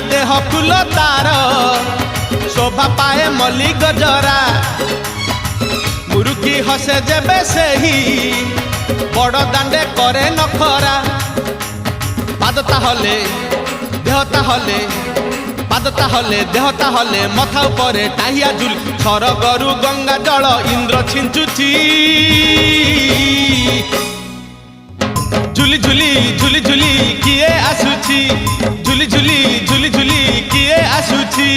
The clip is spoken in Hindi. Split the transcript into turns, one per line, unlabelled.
देह फुल तार शोभा पाए मल्ली गजरा मुरुकी हसे जेबे सेही बड़ दांडे करे नखरा पाद ताहले देह ताहले पाद ताहले देह ताहले मथा उपरे टाहिया झुल सरगरु गंगा जल इंद्र छिंचुची झुली झुली झुली झुली किए आसुची झुली झुली झुली झुली किए आसुची।